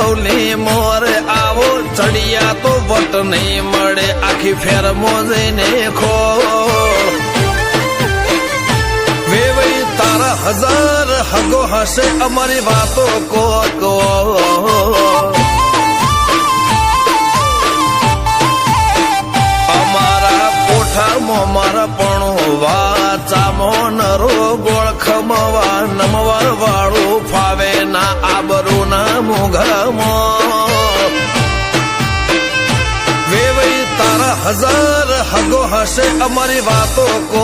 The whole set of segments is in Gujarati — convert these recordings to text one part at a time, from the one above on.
બહુલી મોરે આવો ચડિયા તો વટ નહીં મળે આખી ફેર મોજઈને ખો વેવઈ તારા હજાર હગો હશે અમારી વાતો કો અમારા કોઠામાં મારા પણ વાચામો નરો ગોળ ખમવા નમવા વાળું ફાવે ના આબરૂ ના મોઘામાં વેવઈ તારા હજાર હગો હશે અમારી વાતો કો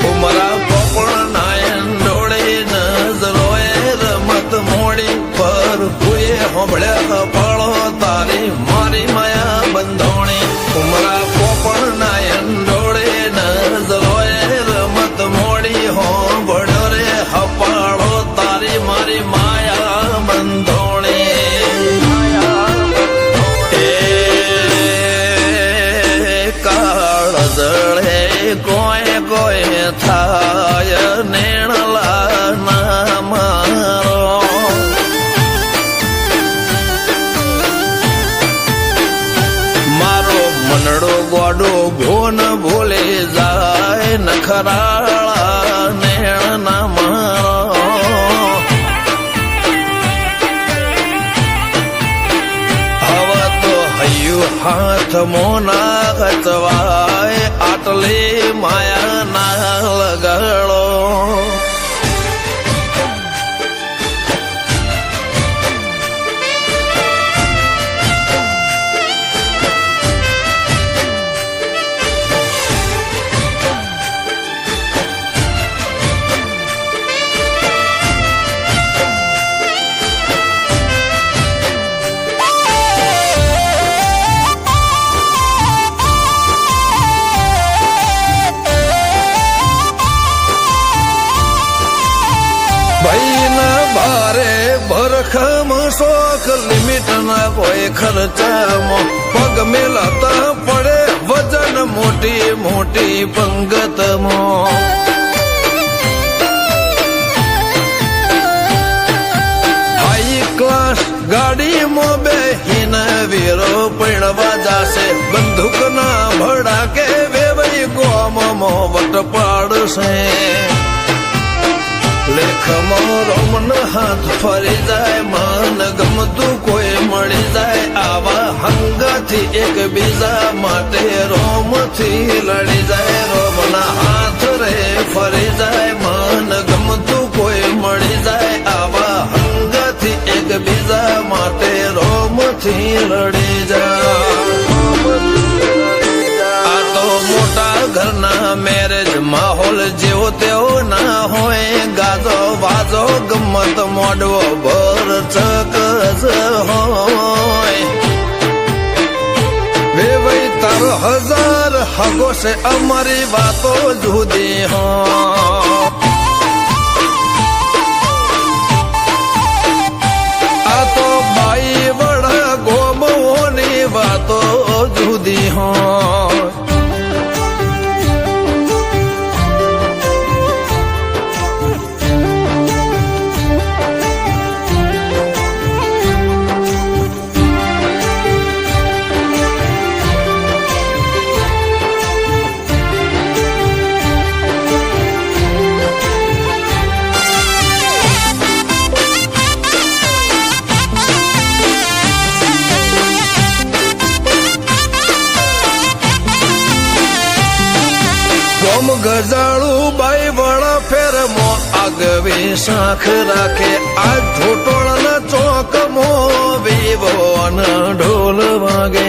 ઉમરા પોપણ નાયન ડોળે નજરોએ રમત મોડી પર કોઈ હોંભળ્યા પાળો તારી મારી માયા બંધોણી ઉમરા પોપણ નાયન ડોળે નજરોએ રમત મોડી હોંભળ્યો રે હપાળો તારી મારી માયા બંધોણી એ કાળ જળે કોઈ કોઈ થાય નેણલા ના મારો મારો મનડો ગોડો ભોન ભૂલે જાય નખરાળા નેણ ના મારો હવે તો હૈયું હાથ મોના હચવાય આટલી માયા ના લગાડો ભારે ભરખમ શોખ લિમિટ ના કોઈ ખર્ચામાં પગ મેલાતા પડે વજન મોટી મોટી પંગતમાં હાઈ ક્લાસ ગાડીમાં બેહીને વીરો પૈણવા જાશે બંદૂક ના ભડાકે વેવઈ ગોમમાં વટ પાડશે લેખમો રોમન હાથ ફરી જાય મન ગમતું કોઈ મળી જાય આવા હંગાથી એકબીજા માટે રોમથી લડી જાય રોમના હાથ રે ફરી જાય મન ગમતું કોઈ મળી જાય આવા હંગાથી એકબીજા માટે રોમથી લડી જાય આ તો મોટા ઘરના મેરેજ માહોલ જેવો તેવો ના હોય ગાજો વાજો ગમત મોડવો ભર ચકસ હોય વેવઈ તારો હજાર હગો છે અમારી વાતો જુદી હોય આ તો બાઈ વડા ગોમોની વાતો જુદી હોય ગજાળું બાઈ વડા ફેરમો આગવી શાખ રાખે આ ઢોટોળના ચોકમો વિવો ઢોલ વાગે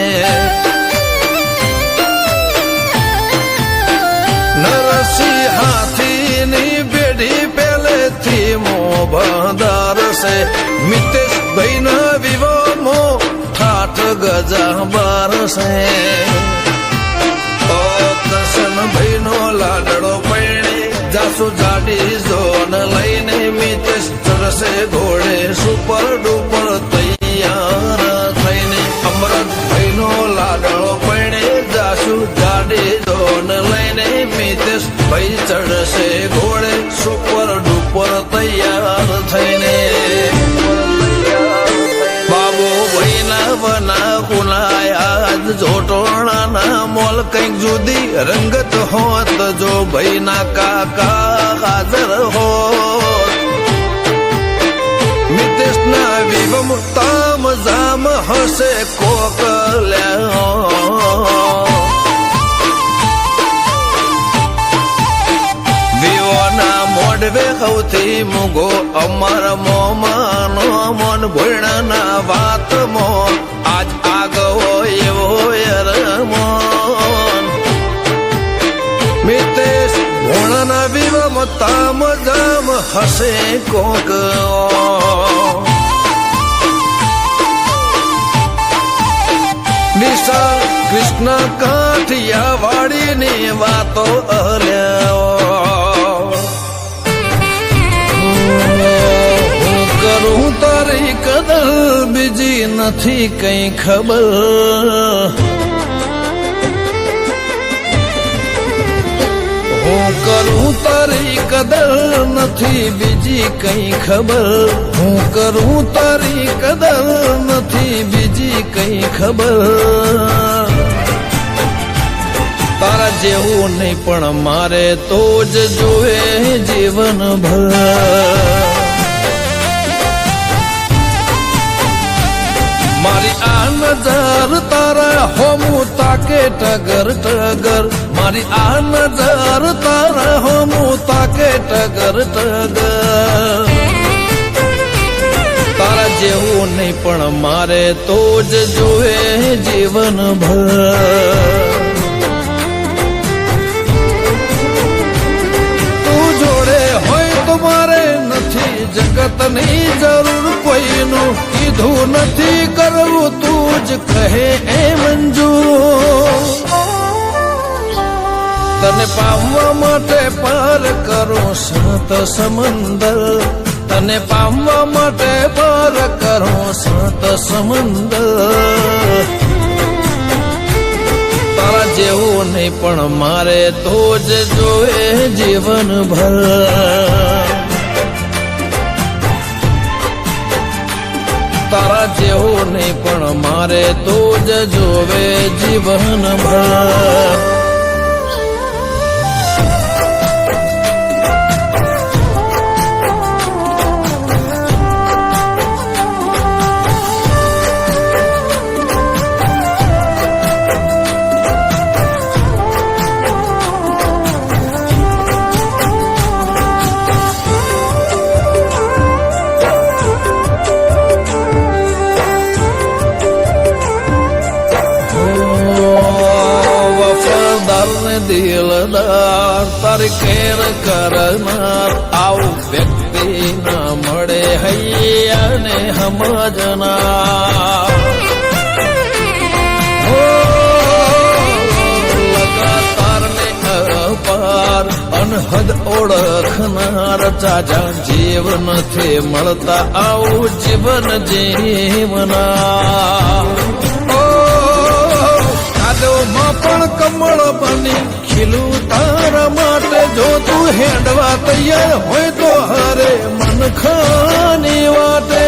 નરસિંહ હાથીની બેડી પેલેથી મો બંધાર છે મિતેશ ભાઈ ના વિવો ઠાઠ ગજા બાર છે ભાઈ નો લાડડો પૈણે જાસુ જાડી જોન લઈને મિતેશ ચરસે ઘોડે સુપર ડુપર તૈયાર થઈને અમરત ભાઈ નો લાડડો પૈણે જાસુ જાડી જોન લઈને મિતેશ ભાઈ ચડશે ઘોડે વૃંદાવના કુલાયા જોટોણાના મોલ કંઈક જુદી રંગત હોત જો ભાઈના કાકા હાજર હોત મિતેશના વિવમ તામ જામ હશે કોકલ્યા વિવોના મોઢવે સૌથી મુગો અમર મોમાનો મન ભોયણાના વાતમો આજ આગવો એવો યરમોન મિતેશ ભોણાના વિવમ તામ જામ હશે કોક નિશાળ કૃષ્ણ કાઠિયા વાડીની વાતો અલ્યા હું કરું તારી કદર બીજી નથી કઈ ખબર હું કરું તારી કદર નથી બીજી કઈ ખબર હું કરું તારી કદર નથી બીજી કઈ ખબર તારા જેવું નહીં પણ મારે તો જ જોવે જીવન ભર મારી આ નજર તારા હોમું તાકે ટગર ટગર મારી આ નજર તારા હોમું તાકે ટગર ટગર તારા જેવું નહીં પણ મારે તો જ જોવે જીવન ભર તું જોડે હોય તો મારે નથી જગતની જરૂર કોઈનું કીધું નથી કરવું તું જ કહે એ મંજૂર તને પામવા માટે પાર કરો સાત સમંદર તને પામવા માટે પાર કરો સાત સમંદર તારા જેવું નહીં પણ મારે તો જ જોવે જીવન ભર તારા જેવું નહીં પણ મારે તો જ જોવે જીવન ભર દિલદાર તારી કેર કરનાર આવું વ્યક્તિ ના મળે હૈયાને સમજનાર લગાતાર ને અપાર અનહદ ઓળખનાર ચાજા જીવ નથી મળતા આવું જીવન જીવનાર માં પણ કમળ બની ખીલું તારા માટે જો તું હેડવા તૈયાર હોય તો હરે મન ખાની વાટે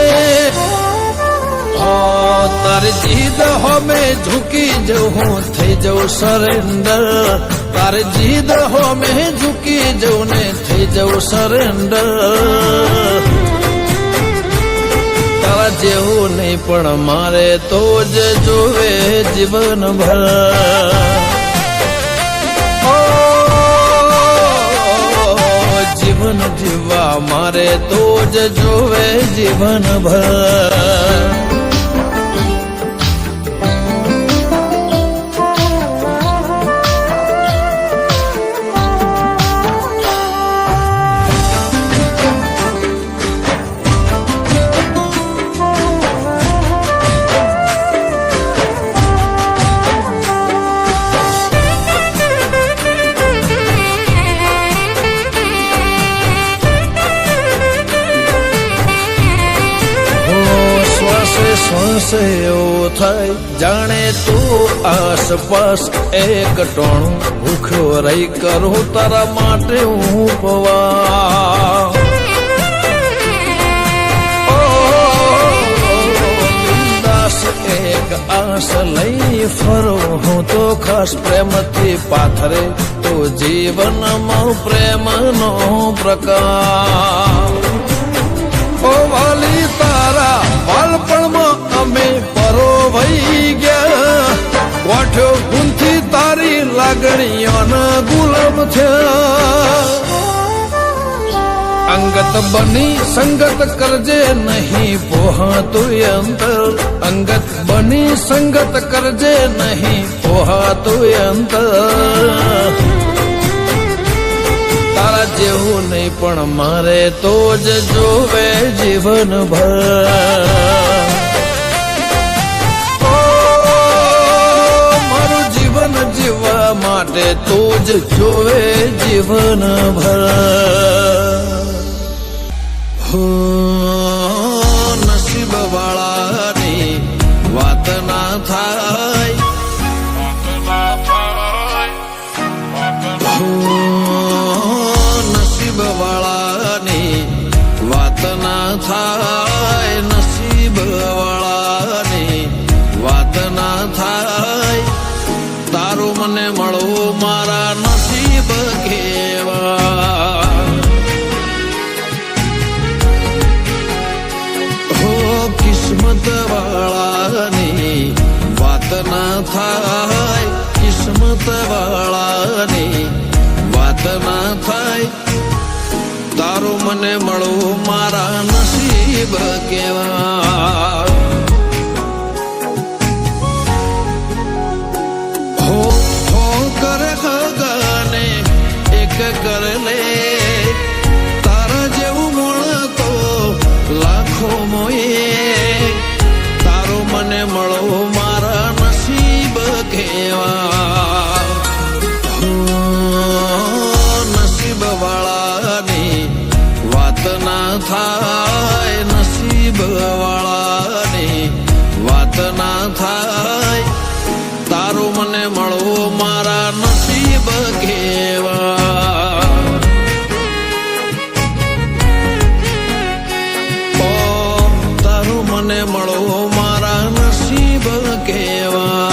તારી જીદ હોમે ઝૂકી જવું થઈ જવું સરેન્ડર તારી જીદ હોમે ઝૂકી જવું ને થઈ જવું સરેન્ડર તારા જેવું નહીં પણ મારે તો જ જોવે જીવન ભર જીવન જીવવા મારે તો જ જોવે જીવન ભર શ્વાસે એવું થાય જાણે તું આસપાસ એક ટોણું ભૂખ્યો રહી કરું તારા માટે હું પવા બિંદાસ એક શ્વાસ લઈ ફરો હું તો ખાસ પ્રેમથી પાથરે તો જીવનમાં પ્રેમનો પ્રકાશ. ઓ વાલી તારા બાળપણમાં અમે પરોવાઈ ગયા, વાઠ્યો ગુંથી તારી લાગણીઓના ગુલામ થયા. અંગત બની સંગત કરજે નહીં પોહાતું અંતર, અંગત બની સંગત કરજે નહીં પોહાતું અંતર. તારા જેવું નહીં પણ મારે તો જ જોવે જીવન ભર. મારું જીવન જીવવા માટે તો જ જોવે જીવન ભર. નસીબ વાળાની વાત ના થાય, નસીબ વાળાની વાત ના થાય, નસીબ વાળાની વાત ના થાય. તારું મને મળવું મારા નસીબ કેવા. કિસ્મત વાળાની વાત ના થાય, કિસ્મત વાળાની વાત ના થાય. તારું મને મળવું મારા નસીબ કેવા. હો કરે ખગાને એક કર લે, તારા જેવું મળતો લાખો મોયે. તારું મને મળવું મારા નસીબ કેવા. નસીબ વાળાની વાત ના થાય, નસીબ વાળાની વાત ના થાય. તારું મને મળવું મારા નસીબ કેવા. મને મળવો મારા નસીબ કેવા.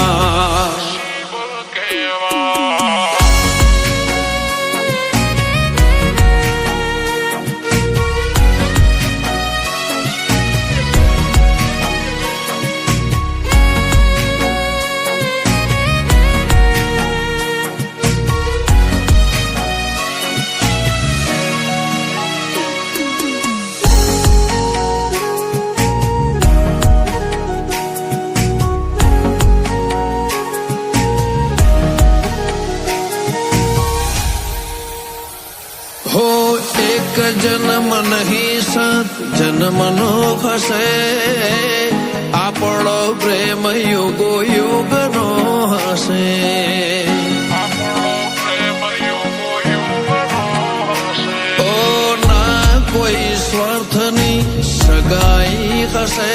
હો એક જન્મ નહીં સાત જન્મનો હશે, આપણો પ્રેમ યુગો યુગનો હશે. ઓ ના કોઈ સ્વાર્થની સગાઈ હશે,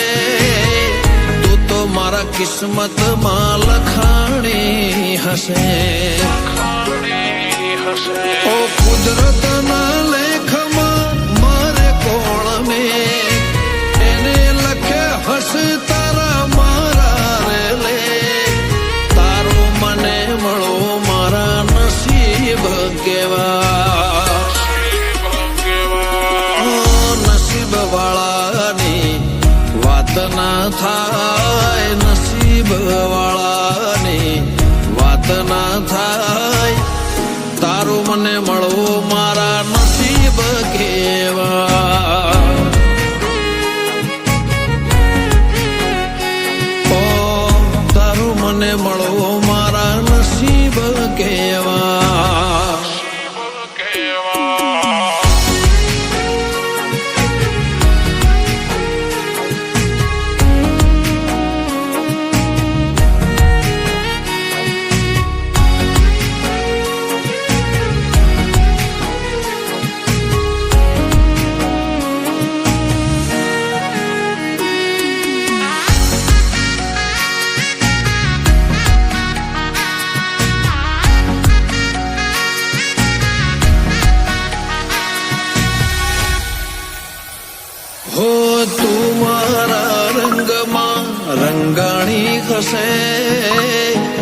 તું તો મારા કિસ્મતમાં લખાણી હશે. ઓ કુદરતના લેખમાં મારે કોણ મેં એને લખે હશે તારા મારા રેલે. તારું મને મળો મારા નસીબ કેવા. નસીબ વાળાની વાત ના થાય, નસીબ વાળાની વાત ના થાય. તારું મને મળવું મારા નસીબ કેવા. ઓ તારું મને મળવું મારા નસીબ કેવા. લાગણી ખસે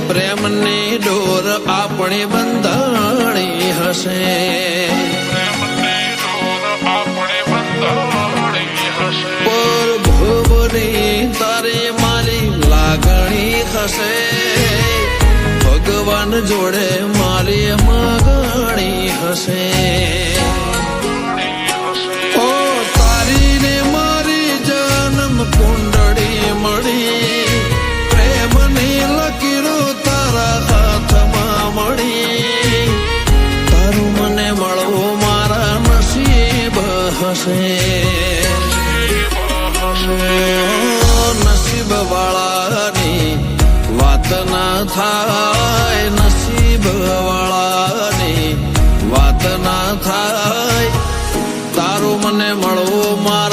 પ્રેમની ડોર આપણી બંધાણી હશે પર ભવની તારી મારી લાગણી ખસે ભગવાન જોડે મારી માગણી હશે ઓ તારી ને મારી જન્મ કુંડળી મળી પ્રેમની લકીરો તારા હાથમાં મળી તારું મને મળવું મારા નસીબ હશે નસીબ વાળાની વાત ના થાય નસીબ વાળાની વાત ના થાય તારું મને મળવું મારા